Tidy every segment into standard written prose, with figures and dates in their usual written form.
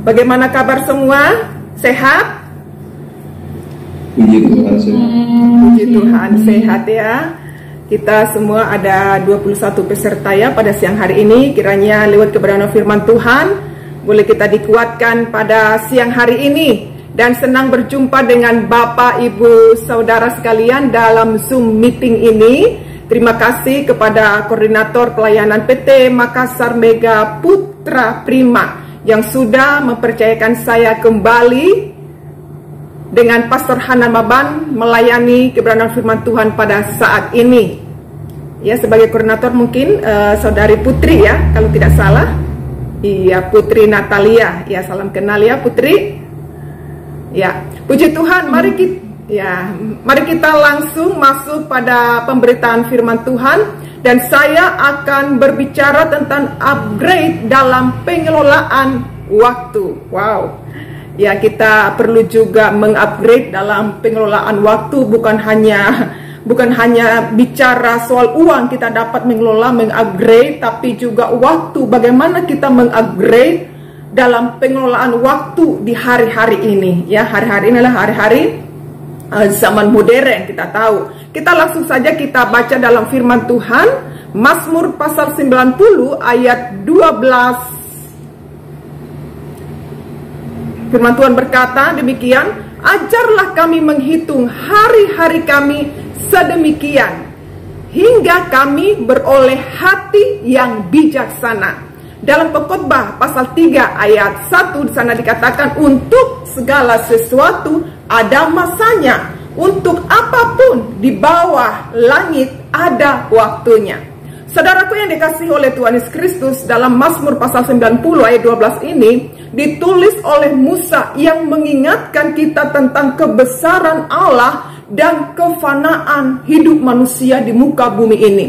Bagaimana kabar semua? Sehat? Puji Tuhan sehat. Puji Tuhan sehat ya. Kita semua ada 21 peserta ya pada siang hari ini. Kiranya lewat kebenaran firman Tuhan boleh kita dikuatkan pada siang hari ini. Dan senang berjumpa dengan Bapak, Ibu, Saudara sekalian dalam Zoom meeting ini. Terima kasih kepada Koordinator Pelayanan PT Makassar Mega Putra Prima yang sudah mempercayakan saya kembali dengan Pastor Hanan Maban melayani kebenaran firman Tuhan pada saat ini. Ya, sebagai koordinator mungkin Saudari Putri ya, kalau tidak salah. Iya, Putri Natalia. Ya, salam kenal ya Putri. Ya, puji Tuhan. Mari kita langsung masuk pada pemberitaan firman Tuhan, dan saya akan berbicara tentang upgrade dalam pengelolaan waktu. Wow. Ya, kita perlu juga mengupgrade dalam pengelolaan waktu, bukan hanya bicara soal uang kita dapat mengelola, mengupgrade, tapi juga waktu. Bagaimana kita mengupgrade dalam pengelolaan waktu di hari-hari ini? Ya, hari-hari inilah hari-hari zaman modern, kita tahu. Kita langsung saja kita baca dalam firman Tuhan, Mazmur pasal 90 ayat 12. Firman Tuhan berkata demikian, ajarlah kami menghitung hari-hari kami sedemikian, hingga kami beroleh hati yang bijaksana. Dalam Pengkhotbah pasal 3 ayat 1 di sana dikatakan, untuk segala sesuatu ada masanya, untuk apapun di bawah langit ada waktunya. Saudaraku yang dikasihi oleh Tuhan Yesus Kristus, dalam Mazmur pasal 90 ayat 12 ini ditulis oleh Musa yang mengingatkan kita tentang kebesaran Allah dan kefanaan hidup manusia di muka bumi ini.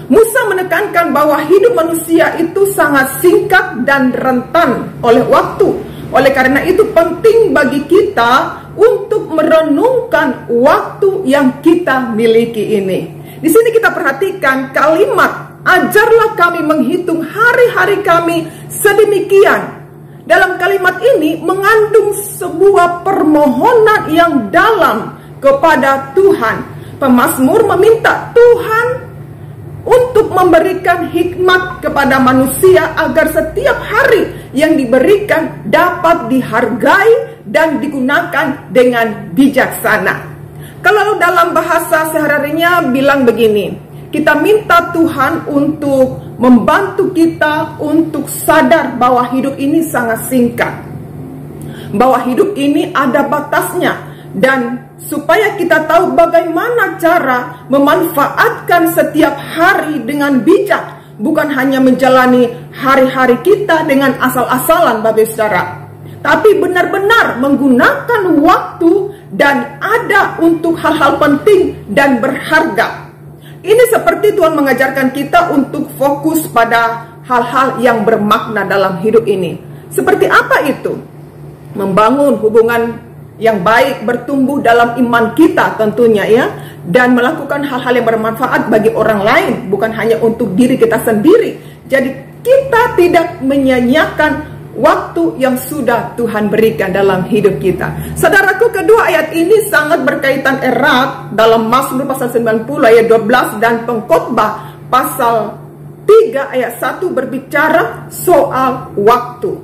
Musa menekankan bahwa hidup manusia itu sangat singkat dan rentan oleh waktu. Oleh karena itu penting bagi kita untuk merenungkan waktu yang kita miliki ini. Di sini kita perhatikan kalimat, ajarlah kami menghitung hari-hari kami sedemikian. Dalam kalimat ini mengandung sebuah permohonan yang dalam kepada Tuhan. Pemazmur meminta Tuhan untuk memberikan hikmat kepada manusia agar setiap hari yang diberikan dapat dihargai dan digunakan dengan bijaksana. Kalau dalam bahasa sehari-harinya bilang begini, kita minta Tuhan untuk membantu kita untuk sadar bahwa hidup ini sangat singkat, bahwa hidup ini ada batasnya, dan supaya kita tahu bagaimana cara memanfaatkan setiap hari dengan bijak, bukan hanya menjalani hari-hari kita dengan asal-asalan Bapak Saudara, tapi benar-benar menggunakan waktu dan ada untuk hal-hal penting dan berharga. Ini seperti Tuhan mengajarkan kita untuk fokus pada hal-hal yang bermakna dalam hidup ini. Seperti apa itu? Membangun hubungan yang baik, bertumbuh dalam iman kita tentunya ya, dan melakukan hal-hal yang bermanfaat bagi orang lain, bukan hanya untuk diri kita sendiri. Jadi kita tidak menyia-nyiakan waktu yang sudah Tuhan berikan dalam hidup kita. Saudaraku, kedua ayat ini sangat berkaitan erat dalam Mazmur pasal 90 ayat 12 dan Pengkhotbah pasal 3 ayat 1 berbicara soal waktu.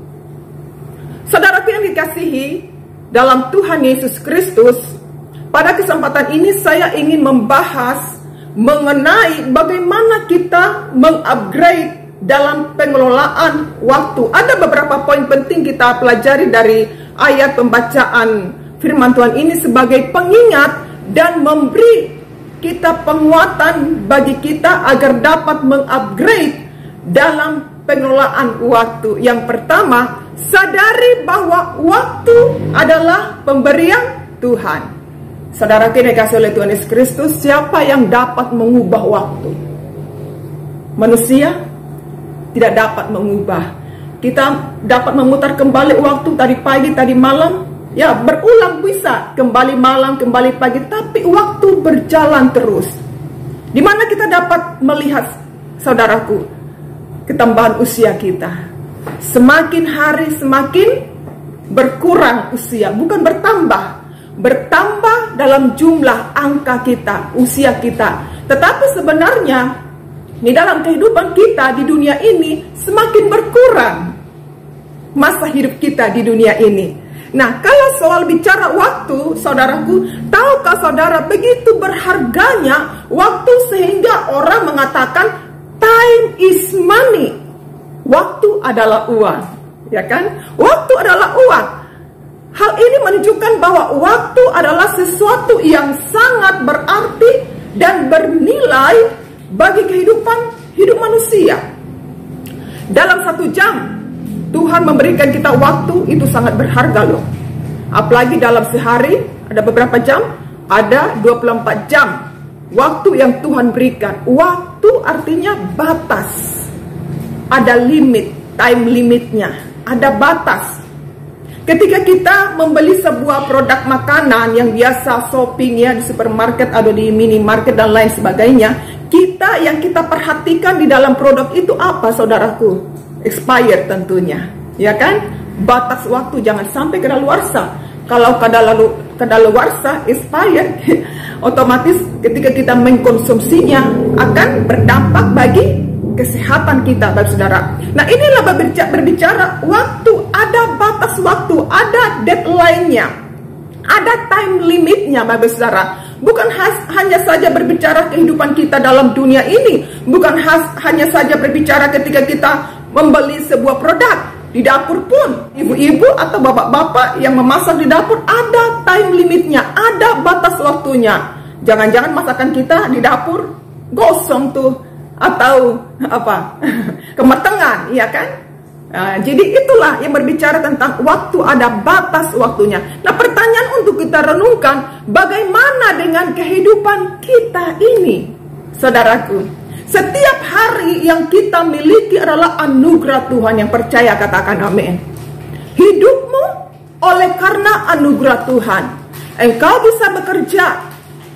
Saudaraku yang dikasihi dalam Tuhan Yesus Kristus, pada kesempatan ini saya ingin membahas mengenai bagaimana kita mengupgrade dalam pengelolaan waktu. Ada beberapa poin penting kita pelajari dari ayat pembacaan firman Tuhan ini sebagai pengingat dan memberi kita penguatan bagi kita agar dapat mengupgrade dalam pengelolaan waktu. Yang pertama, sadari bahwa waktu adalah pemberian Tuhan. Saudara yang dikasihi oleh Tuhan Yesus Kristus, siapa yang dapat mengubah waktu? Manusia tidak dapat mengubah. Kita dapat memutar kembali waktu tadi pagi, tadi malam, ya berulang bisa, kembali malam, kembali pagi, tapi waktu berjalan terus. Di mana kita dapat melihat, saudaraku, ketambahan usia kita. Semakin hari semakin berkurang usia, bukan bertambah. Bertambah dalam jumlah angka kita, usia kita. Tetapi sebenarnya di dalam kehidupan kita di dunia ini semakin berkurang masa hidup kita di dunia ini. Nah, kalau soal bicara waktu, saudaraku, tahukah saudara begitu berharganya waktu sehingga orang mengatakan time is money. Waktu adalah uang, ya kan? Waktu adalah uang. Hal ini menunjukkan bahwa waktu adalah sesuatu yang sangat berarti dan bernilai bagi kehidupan hidup manusia. Dalam 1 jam, Tuhan memberikan kita waktu, itu sangat berharga loh. Apalagi dalam sehari, ada beberapa jam, ada 24 jam. Waktu yang Tuhan berikan. Waktu artinya batas. Ada limit, time limitnya. Ada batas. Ketika kita membeli sebuah produk makanan yang biasa shopping ya di supermarket atau di minimarket dan lain sebagainya, yang kita perhatikan di dalam produk itu apa, saudaraku? Expired tentunya, ya kan? Batas waktu, jangan sampai kadaluarsa. Kalau kadaluarsa expired, otomatis ketika kita mengkonsumsinya akan berdampak bagi kesehatan kita, Bapak Saudara. Nah, inilah berbicara waktu, ada batas waktu, ada deadline-nya, ada time limitnya, Bapak Saudara. Bukan hanya saja berbicara kehidupan kita dalam dunia ini, bukan hanya saja berbicara ketika kita membeli sebuah produk. Di dapur pun, ibu-ibu atau bapak-bapak yang memasak di dapur, ada time limitnya, ada batas waktunya. Jangan-jangan masakan kita di dapur gosong tuh, atau apa kematangan, ya kan? Nah, jadi itulah yang berbicara tentang waktu, ada batas waktunya. Nah, pertanyaan untuk kita renungkan, bagaimana dengan kehidupan kita ini, saudaraku? Setiap hari yang kita miliki adalah anugerah Tuhan. Yang percaya katakan amin. Hidupmu oleh karena anugerah Tuhan. Engkau bisa bekerja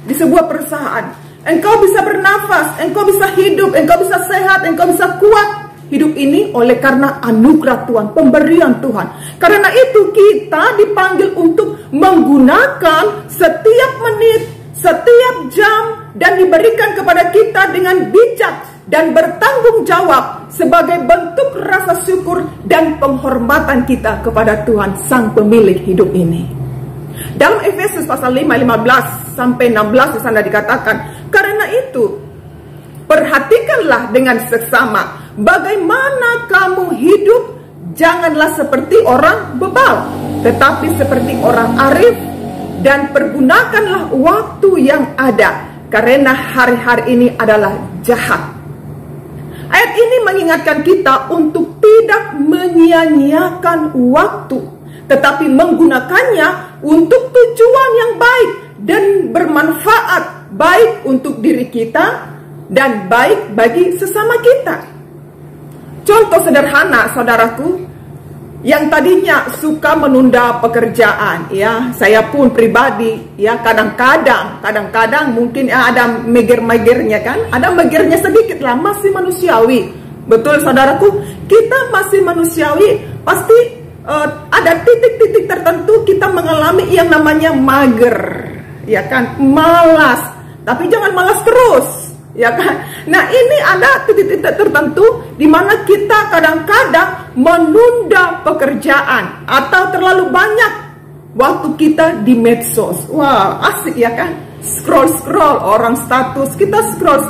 di sebuah perusahaan, engkau bisa bernafas, engkau bisa hidup, engkau bisa sehat, engkau bisa kuat. Hidup ini oleh karena anugerah Tuhan, pemberian Tuhan. Karena itu kita dipanggil untuk menggunakan setiap menit, setiap jam, dan diberikan kepada kita dengan bijak dan bertanggung jawab sebagai bentuk rasa syukur dan penghormatan kita kepada Tuhan Sang Pemilik hidup ini. Dalam Efesus pasal 5, 15 sampai 16 di sana dikatakan, karena itu perhatikanlah dengan seksama bagaimana kamu hidup, janganlah seperti orang bebal, tetapi seperti orang arif, dan pergunakanlah waktu yang ada, karena hari-hari ini adalah jahat. Ayat ini mengingatkan kita untuk tidak menyia-nyiakan waktu, tetapi menggunakannya untuk tujuan yang baik dan bermanfaat, baik untuk diri kita dan baik bagi sesama kita. Contoh sederhana, saudaraku, yang tadinya suka menunda pekerjaan, ya, saya pun pribadi, ya, kadang-kadang mungkin ya, ada meger-megernya kan, ada megernya sedikit lah, masih manusiawi, betul saudaraku, kita masih manusiawi, pasti ada titik-titik tertentu kita mengalami yang namanya mager, ya kan, malas, tapi jangan malas terus. Ya kan? Nah, ini ada titik-titik tertentu di mana kita kadang-kadang menunda pekerjaan atau terlalu banyak waktu kita di medsos. Wah, asik ya kan? Scroll orang status, kita scroll,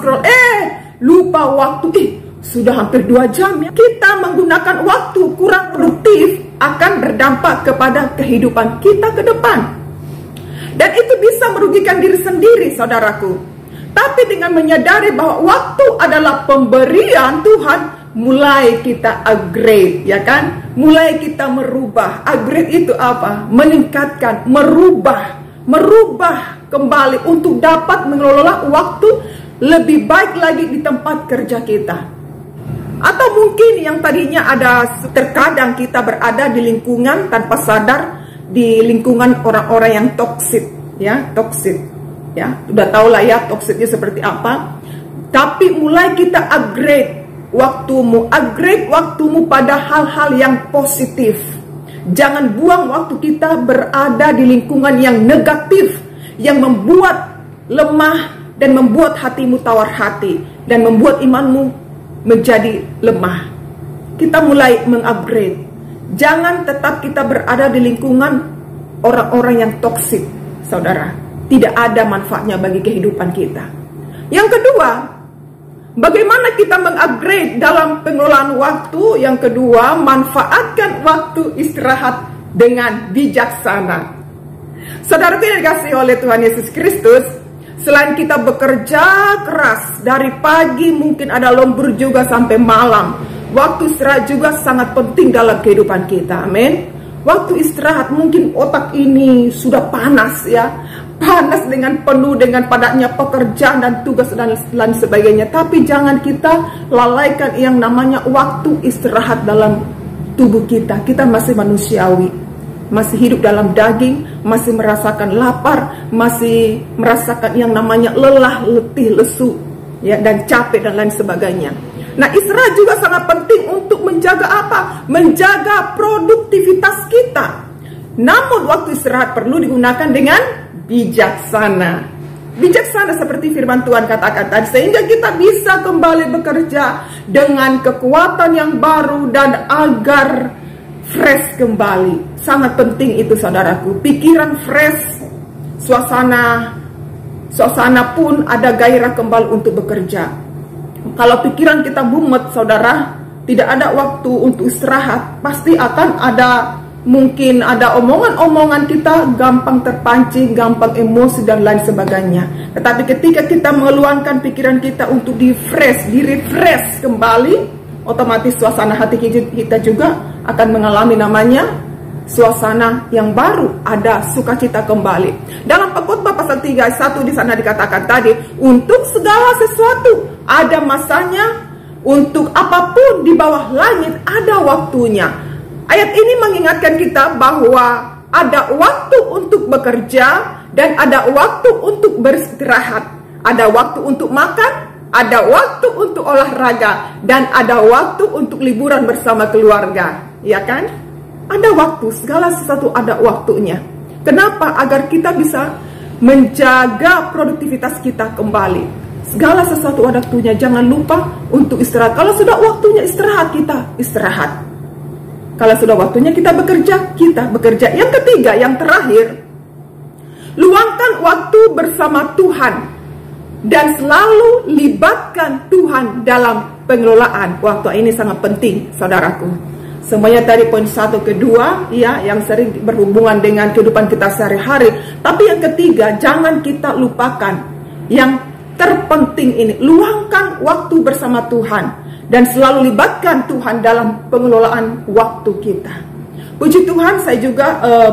lupa waktu. Sudah hampir 2 jam ya. Kita menggunakan waktu kurang produktif akan berdampak kepada kehidupan kita ke depan. Dan itu bisa merugikan diri sendiri, saudaraku. Tapi dengan menyadari bahwa waktu adalah pemberian Tuhan, mulai kita upgrade, ya kan? Mulai kita merubah. Upgrade itu apa? Meningkatkan, merubah kembali untuk dapat mengelola waktu lebih baik lagi di tempat kerja kita. Atau mungkin yang tadinya terkadang kita berada di lingkungan tanpa sadar, di lingkungan orang-orang yang toksik, ya, toksik. Ya, udah tau lah ya toksiknya seperti apa. Tapi mulai kita upgrade, waktumu, upgrade waktumu pada hal-hal yang positif. Jangan buang waktu kita berada di lingkungan yang negatif, yang membuat lemah dan membuat hatimu tawar hati dan membuat imanmu menjadi lemah. Kita mulai mengupgrade. Jangan tetap kita berada di lingkungan orang-orang yang toksik, saudara. Tidak ada manfaatnya bagi kehidupan kita. Yang kedua, bagaimana kita mengupgrade dalam pengelolaan waktu? Yang kedua, manfaatkan waktu istirahat dengan bijaksana. Saudara yang dikasihi oleh Tuhan Yesus Kristus, selain kita bekerja keras dari pagi, mungkin ada lembur juga sampai malam, waktu istirahat juga sangat penting dalam kehidupan kita. Amin. Waktu istirahat, mungkin otak ini sudah panas ya, panas dengan penuh dengan padatnya pekerjaan dan tugas dan lain sebagainya. Tapi jangan kita lalaikan yang namanya waktu istirahat dalam tubuh kita. Kita masih manusiawi, masih hidup dalam daging, masih merasakan lapar, masih merasakan yang namanya lelah, letih, lesu, ya, dan capek dan lain sebagainya. Nah, istirahat juga sangat penting untuk menjaga apa? Menjaga produktivitas kita. Namun waktu istirahat perlu digunakan dengan bijaksana. Bijaksana seperti firman Tuhan katakan tadi, sehingga kita bisa kembali bekerja dengan kekuatan yang baru dan agar fresh kembali. Sangat penting itu, saudaraku. Pikiran fresh, suasana pun ada gairah kembali untuk bekerja. Kalau pikiran kita mumet, saudara, tidak ada waktu untuk istirahat, pasti akan ada, mungkin ada omongan-omongan kita gampang terpancing, gampang emosi dan lain sebagainya. Tetapi ketika kita mengeluarkan pikiran kita untuk di-refresh kembali, otomatis suasana hati kita juga akan mengalami namanya suasana yang baru, ada sukacita kembali. Dalam Pengkhotbah pasal 3 ayat 1 di sana dikatakan tadi, untuk segala sesuatu ada masanya, untuk apapun di bawah langit ada waktunya. Ayat ini mengingatkan kita bahwa ada waktu untuk bekerja dan ada waktu untuk beristirahat. Ada waktu untuk makan, ada waktu untuk olahraga, dan ada waktu untuk liburan bersama keluarga. Ya kan? Ada waktu, segala sesuatu ada waktunya. Kenapa? Agar kita bisa menjaga produktivitas kita kembali. Segala sesuatu ada waktunya, jangan lupa untuk istirahat. Kalau sudah waktunya istirahat, kita istirahat. Kalau sudah waktunya kita bekerja. Yang ketiga, yang terakhir, luangkan waktu bersama Tuhan dan selalu libatkan Tuhan dalam pengelolaan waktu. Ini sangat penting, saudaraku. Semuanya dari poin 1 ke 2 ya, yang sering berhubungan dengan kehidupan kita sehari-hari. Tapi yang ketiga, jangan kita lupakan yang terpenting ini. Luangkan waktu bersama Tuhan dan selalu libatkan Tuhan dalam pengelolaan waktu kita. Puji Tuhan, saya juga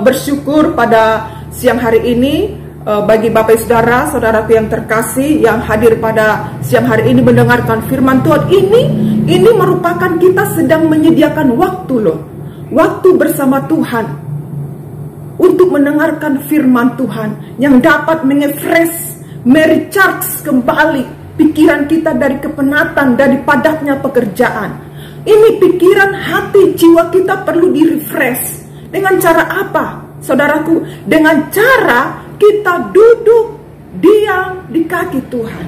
bersyukur pada siang hari ini bagi Bapak Saudara, saudaraku yang terkasih yang hadir pada siang hari ini mendengarkan firman Tuhan. Ini merupakan kita sedang menyediakan waktu loh. Waktu bersama Tuhan untuk mendengarkan firman Tuhan yang dapat nge-refresh, merecharge kembali pikiran kita dari kepenatan, dari padatnya pekerjaan. Ini pikiran, hati, jiwa kita perlu di-refresh. Dengan cara apa, saudaraku? Dengan cara kita duduk diam di kaki Tuhan.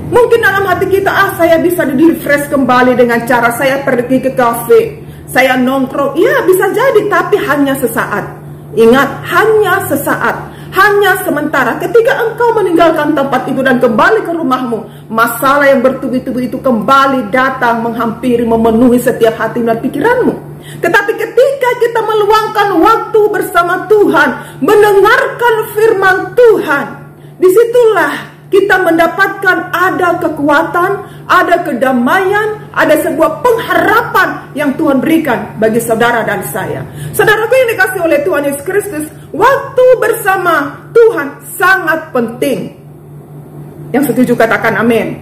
Mungkin dalam hati kita, saya bisa di-refresh kembali dengan cara saya pergi ke kafe, saya nongkrong. Ya, bisa jadi, tapi hanya sesaat. Ingat, hanya sesaat, hanya sementara. Ketika engkau meninggalkan tempat itu dan kembali ke rumahmu, masalah yang bertubi-tubi itu kembali datang, menghampiri, memenuhi setiap hati dan pikiranmu. Tetapi ketika kita meluangkan waktu bersama Tuhan, mendengarkan firman Tuhan, disitulah kita mendapatkan ada kekuatan, ada kedamaian, ada sebuah pengharapan yang Tuhan berikan bagi saudara dan saya. Saudaraku yang dikasihi oleh Tuhan Yesus Kristus, waktu bersama Tuhan sangat penting. Yang setuju katakan amin.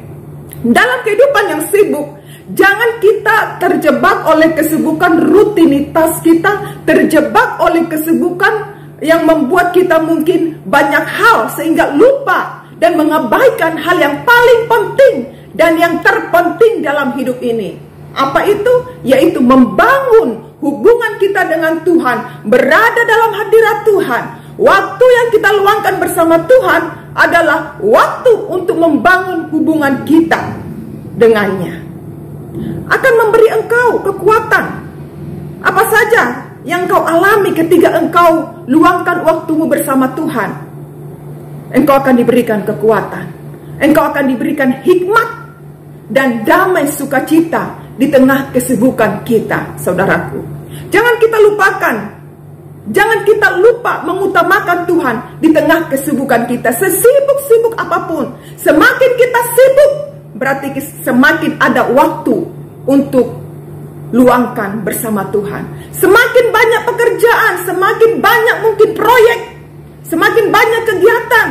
Dalam kehidupan yang sibuk, jangan kita terjebak oleh kesibukan rutinitas kita, terjebak oleh kesibukan yang membuat kita mungkin banyak hal sehingga lupa dan mengabaikan hal yang paling penting dan yang terpenting dalam hidup ini. Apa itu? Yaitu membangun hubungan kita dengan Tuhan, berada dalam hadirat Tuhan. Waktu yang kita luangkan bersama Tuhan adalah waktu untuk membangun hubungan kita dengannya. Akan memberi engkau kekuatan. Apa saja yang kau alami ketika engkau luangkan waktumu bersama Tuhan? Engkau akan diberikan kekuatan. Engkau akan diberikan hikmat dan damai sukacita di tengah kesibukan kita, saudaraku. Jangan kita lupakan, jangan kita lupa mengutamakan Tuhan di tengah kesibukan kita. Sesibuk-sibuk apapun, semakin kita sibuk, berarti semakin ada waktu untuk luangkan bersama Tuhan. Semakin banyak pekerjaan, semakin banyak mungkin proyek, semakin banyak kegiatan,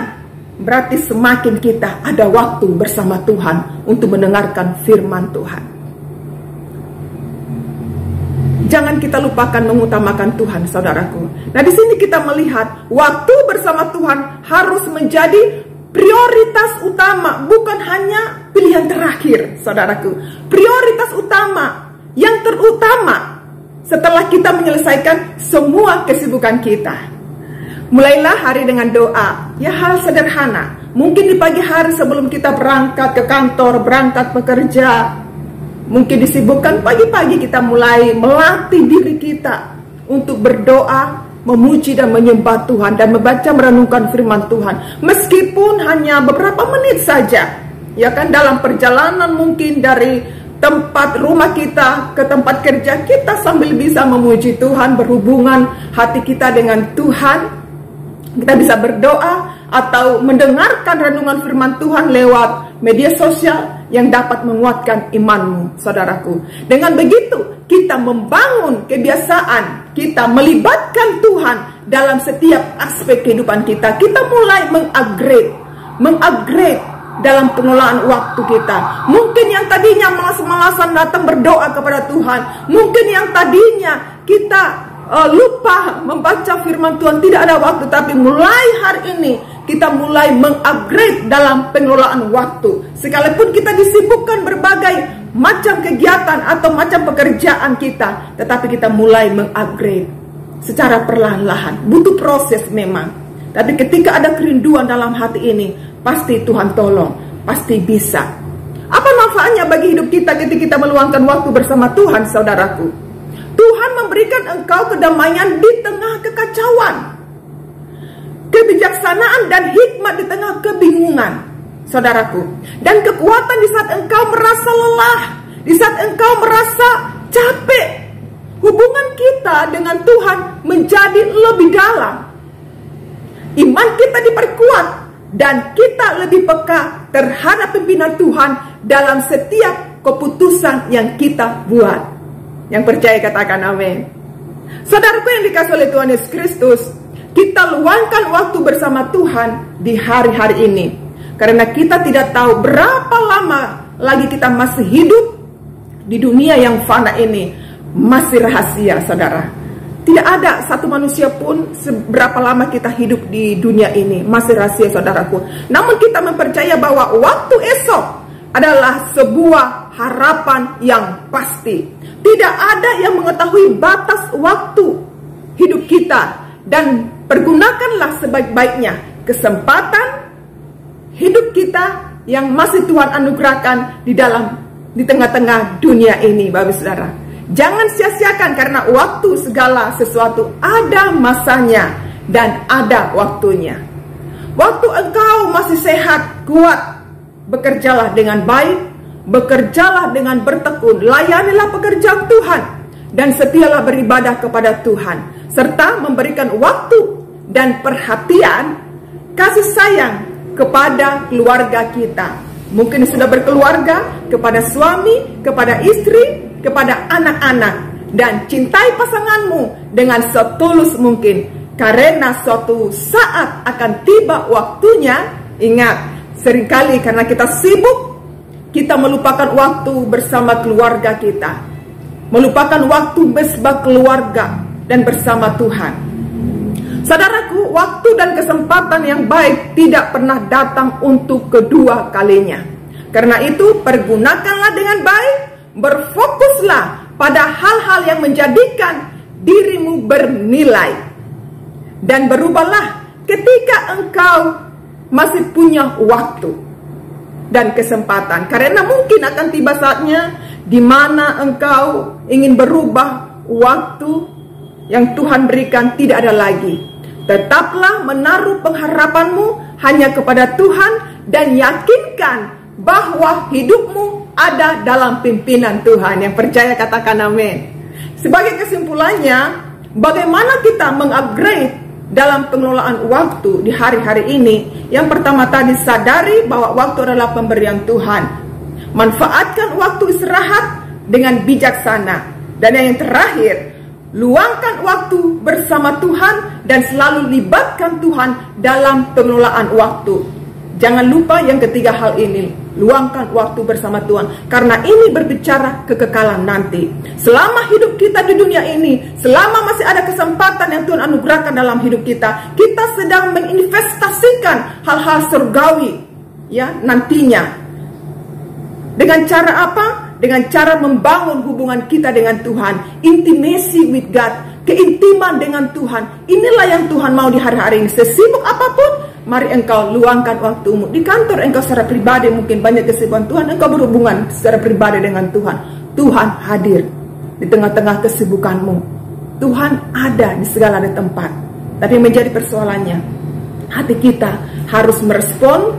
berarti semakin kita ada waktu bersama Tuhan untuk mendengarkan firman Tuhan. Jangan kita lupakan mengutamakan Tuhan, saudaraku. Nah, di sini kita melihat waktu bersama Tuhan harus menjadi prioritas utama, bukan hanya pilihan terakhir, saudaraku. Prioritas utama, yang terutama setelah kita menyelesaikan semua kesibukan kita. Mulailah hari dengan doa. Ya, hal sederhana. Mungkin di pagi hari sebelum kita berangkat ke kantor, berangkat bekerja, mungkin disibukkan pagi-pagi, kita mulai melatih diri kita untuk berdoa, memuji dan menyembah Tuhan, dan membaca merenungkan firman Tuhan. Meskipun hanya beberapa menit saja, ya kan, dalam perjalanan mungkin dari tempat rumah kita ke tempat kerja, kita sambil bisa memuji Tuhan, berhubungan hati kita dengan Tuhan. Kita bisa berdoa atau mendengarkan renungan firman Tuhan lewat media sosial yang dapat menguatkan imanmu, saudaraku. Dengan begitu, kita membangun kebiasaan, kita melibatkan Tuhan dalam setiap aspek kehidupan kita. Kita mulai mengupgrade dalam pengelolaan waktu kita. Mungkin yang tadinya malas-malasan datang berdoa kepada Tuhan, mungkin yang tadinya kita lupa membaca firman Tuhan, tidak ada waktu, tapi mulai hari ini kita mulai mengupgrade dalam pengelolaan waktu. Sekalipun kita disibukkan berbagai macam kegiatan atau macam pekerjaan kita, tetapi kita mulai mengupgrade secara perlahan-lahan. Butuh proses memang, tapi ketika ada kerinduan dalam hati ini, pasti Tuhan tolong, pasti bisa. Apa manfaatnya bagi hidup kita ketika kita meluangkan waktu bersama Tuhan, saudaraku? Tuhan memberikan engkau kedamaian di tengah kekacauan, kebijaksanaan dan hikmat di tengah kebingungan, saudaraku. Dan kekuatan di saat engkau merasa lelah, di saat engkau merasa capek. Hubungan kita dengan Tuhan menjadi lebih dalam. Iman kita diperkuat dan kita lebih peka terhadap pimpinan Tuhan dalam setiap keputusan yang kita buat. Yang percaya katakan amin. Saudaraku yang dikasihi oleh Tuhan Yesus Kristus, kita luangkan waktu bersama Tuhan di hari-hari ini, karena kita tidak tahu berapa lama lagi kita masih hidup di dunia yang fana ini. Masih rahasia, saudara. Tidak ada satu manusia pun seberapa lama kita hidup di dunia ini, masih rahasia, saudaraku. Namun kita mempercaya bahwa waktu esok adalah sebuah harapan yang pasti. Tidak ada yang mengetahui batas waktu hidup kita, dan pergunakanlah sebaik-baiknya kesempatan hidup kita yang masih Tuhan anugerahkan di tengah-tengah dunia ini, Bapak Saudara. Jangan sia-siakan, karena waktu segala sesuatu ada masanya dan ada waktunya. Waktu engkau masih sehat, kuat, bekerjalah dengan baik, bekerjalah dengan bertekun, layanilah pekerjaan Tuhan, dan setialah beribadah kepada Tuhan, serta memberikan waktu dan perhatian, kasih sayang kepada keluarga kita. Mungkin sudah berkeluarga, kepada suami, kepada istri, kepada anak-anak, dan cintai pasanganmu dengan setulus mungkin, karena suatu saat akan tiba waktunya. Ingat, seringkali karena kita sibuk, kita melupakan waktu bersama keluarga kita, melupakan waktu bersama keluarga dan bersama Tuhan. Saudaraku, waktu dan kesempatan yang baik tidak pernah datang untuk kedua kalinya. Karena itu pergunakanlah dengan baik, berfokuslah pada hal-hal yang menjadikan dirimu bernilai. Dan berubahlah ketika engkau masih punya waktu dan kesempatan. Karena mungkin akan tiba saatnya di mana engkau ingin berubah, waktu yang Tuhan berikan tidak ada lagi. Tetaplah menaruh pengharapanmu hanya kepada Tuhan dan yakinkan bahwa hidupmu ada dalam pimpinan Tuhan. Yang percaya katakan amin. Sebagai kesimpulannya, bagaimana kita mengupgrade dalam pengelolaan waktu di hari-hari ini? Yang pertama tadi, sadari bahwa waktu adalah pemberian Tuhan. Manfaatkan waktu istirahat dengan bijaksana. Dan yang terakhir, luangkan waktu bersama Tuhan dan selalu libatkan Tuhan dalam pengelolaan waktu. Jangan lupa yang ketiga hal ini, luangkan waktu bersama Tuhan, karena ini berbicara kekekalan nanti. Selama hidup kita di dunia ini, selama masih ada kesempatan yang Tuhan anugerahkan dalam hidup kita, kita sedang menginvestasikan hal-hal surgawi ya nantinya. Dengan cara apa? Dengan cara membangun hubungan kita dengan Tuhan, intimacy with God, keintiman dengan Tuhan. Inilah yang Tuhan mau di hari-hari ini. Sesibuk apapun, mari engkau luangkan waktumu. Di kantor engkau secara pribadi mungkin banyak kesibukan Tuhan, engkau berhubungan secara pribadi dengan Tuhan. Tuhan hadir di tengah-tengah kesibukanmu. Tuhan ada di segala tempat. Tapi menjadi persoalannya, hati kita harus merespon,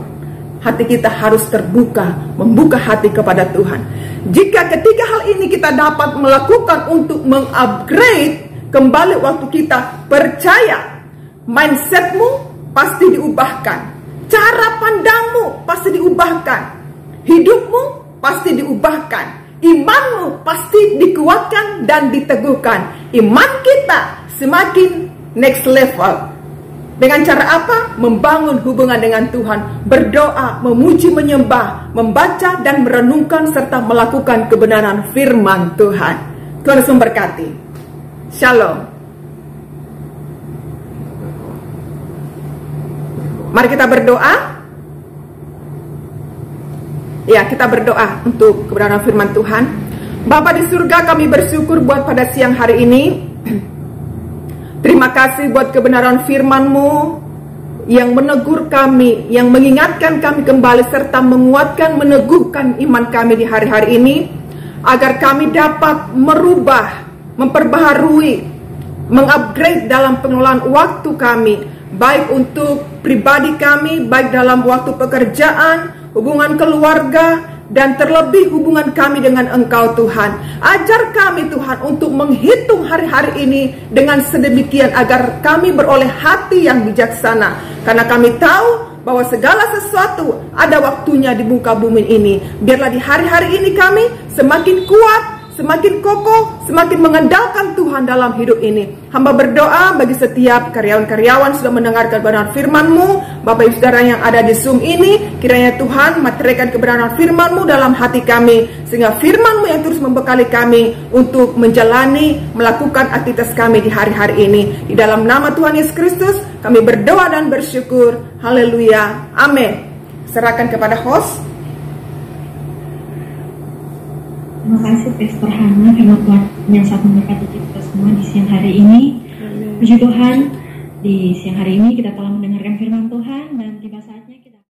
hati kita harus terbuka, membuka hati kepada Tuhan. Jika ketiga hal ini kita dapat melakukan untuk mengupgrade kembali waktu kita, percaya mindsetmu pasti diubahkan, cara pandangmu pasti diubahkan, hidupmu pasti diubahkan, imanmu pasti dikuatkan dan diteguhkan. Iman kita semakin next level. Dengan cara apa? Membangun hubungan dengan Tuhan, berdoa, memuji, menyembah, membaca dan merenungkan serta melakukan kebenaran firman Tuhan. Tuhan Yesus memberkati. Shalom. Mari kita berdoa. Ya, kita berdoa untuk kebenaran firman Tuhan. Bapa di surga, kami bersyukur buat pada siang hari ini. Terima kasih buat kebenaran firman-Mu yang menegur kami, yang mengingatkan kami kembali serta menguatkan, meneguhkan iman kami di hari-hari ini, agar kami dapat merubah, memperbaharui, mengupgrade dalam pengelolaan waktu kami, baik untuk pribadi kami, baik dalam waktu pekerjaan, hubungan keluarga, dan terlebih hubungan kami dengan Engkau Tuhan. Ajar kami Tuhan untuk menghitung hari-hari ini dengan sedemikian agar kami beroleh hati yang bijaksana. Karena kami tahu bahwa segala sesuatu ada waktunya di muka bumi ini. Biarlah di hari-hari ini kami semakin kuat, semakin kokoh, semakin mengandalkan Tuhan dalam hidup ini. Hamba berdoa bagi setiap karyawan-karyawan sudah mendengarkan kebenaran firman-Mu. Bapak Ibu Saudara yang ada di Zoom ini, kiranya Tuhan materikan kebenaran firman-Mu dalam hati kami, sehingga firman-Mu yang terus membekali kami untuk menjalani, melakukan aktivitas kami di hari-hari ini. Di dalam nama Tuhan Yesus Kristus, kami berdoa dan bersyukur. Haleluya. Amin. Serahkan kepada host. Terima kasih Pastor Hana, firman Tuhan yang sangat memberkati kita semua di siang hari ini. Puji Tuhan, di siang hari ini kita telah mendengarkan firman Tuhan dan tiba saatnya kita